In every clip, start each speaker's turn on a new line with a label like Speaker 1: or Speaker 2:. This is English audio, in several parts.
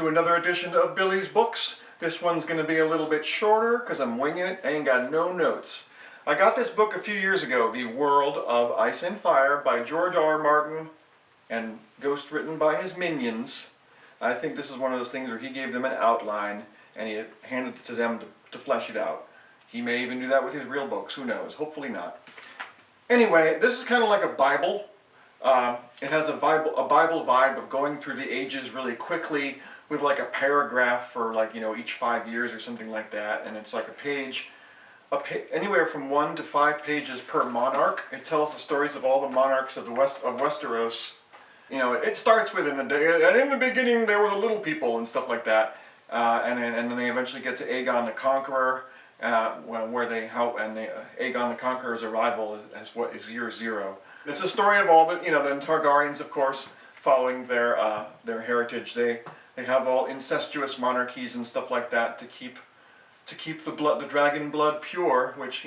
Speaker 1: to another edition of Billy's Books. This one's going to be a little bit shorter because I'm winging it. I ain't got no notes. I got this book a few years ago, The World of Ice and Fire by George R. Martin and ghost written by his minions. I think this is one of those things where he gave them an outline and he handed it to them to flesh it out. He may even do that with his real books, who knows, hopefully not. Anyway, this is kind of like a Bible. It has a Bible vibe of going through the ages really quickly with like a paragraph for like, each 5 years or something like that. And it's like a page, anywhere from 1 to 5 pages per monarch. It tells the stories of all the monarchs of Westeros. It starts with in the beginning there were the little people and stuff like that. And then they eventually get to Aegon the Conqueror, Aegon the Conqueror's arrival is year 0. It's a story of all the Targaryens, of course, following their heritage. They have all incestuous monarchies and stuff like that to keep the dragon blood pure, which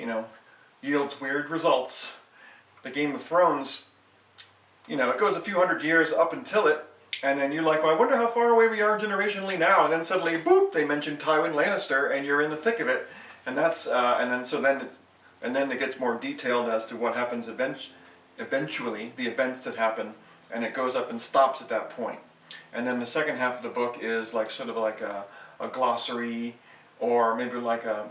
Speaker 1: yields weird results. The Game of Thrones, it goes a few hundred years up until it, and then you're like, well, I wonder how far away we are generationally now, and then suddenly, boop, they mention Tywin Lannister, and you're in the thick of it, and that's then it gets more detailed as to what happens eventually, the events that happen, and it goes up and stops at that point. And then the second half of the book is like sort of like a glossary, or maybe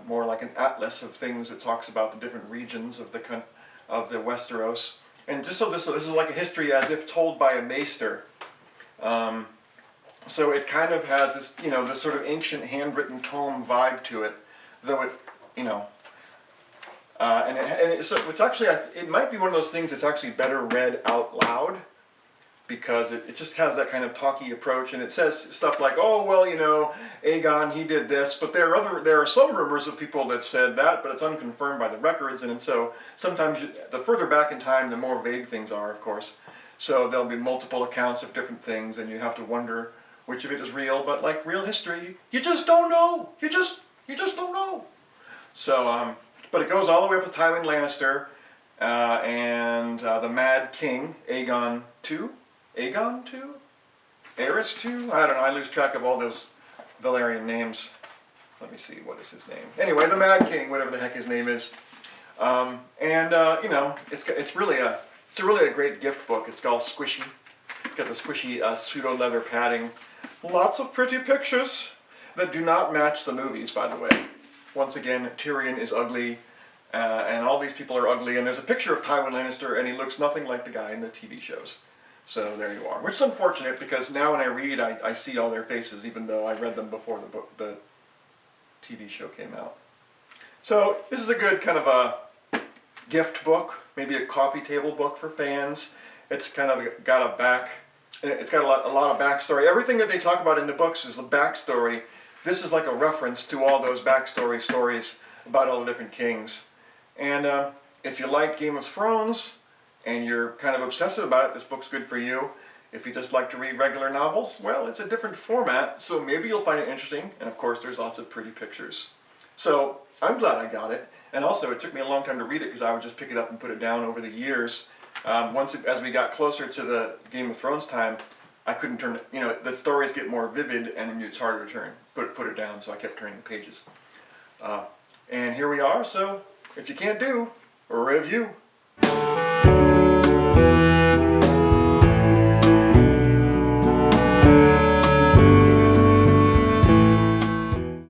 Speaker 1: more like an atlas of things that talks about the different regions of the Westeros. And this is like a history as if told by a maester. So it kind of has this, this sort of ancient handwritten tome vibe to it, though it, it's actually, it might be one of those things that's actually better read out loud, because it just has that kind of talky approach, and it says stuff like, oh, well, Aegon, he did this, but there are some rumors of people that said that, but it's unconfirmed by the records, and so sometimes the further back in time, the more vague things are, of course. So there'll be multiple accounts of different things, and you have to wonder which of it is real, but like real history, you just don't know. You just don't know. So, but it goes all the way up to Tywin Lannister, and the Mad King, Aegon II? Aegon II? Aerys II? I don't know, I lose track of all those Valyrian names. Let me see, what is his name? Anyway, the Mad King, whatever the heck his name is. It's really a great gift book. It's all squishy. It's got the squishy pseudo-leather padding. Lots of pretty pictures that do not match the movies, by the way. Once again, Tyrion is ugly, and all these people are ugly, and there's a picture of Tywin Lannister, and he looks nothing like the guy in the TV shows. So there you are. Which is unfortunate, because now when I read, I see all their faces, even though I read them before the TV show came out. So this is a good kind of a gift book, maybe a coffee table book for fans. It's kind of got it's got a lot of backstory. Everything that they talk about in the books is the backstory. This is like a reference to all those backstory stories about all the different kings. And if you like Game of Thrones and you're kind of obsessive about it, this book's good for you. If you just like to read regular novels, well, it's a different format, so maybe you'll find it interesting. And of course, there's lots of pretty pictures. So I'm glad I got it. And also, it took me a long time to read it because I would just pick it up and put it down over the years. As we got closer to the Game of Thrones time, I couldn't turn it, the stories get more vivid and then it's harder to put it down, so I kept turning the pages. And here we are, so if you can't do a review.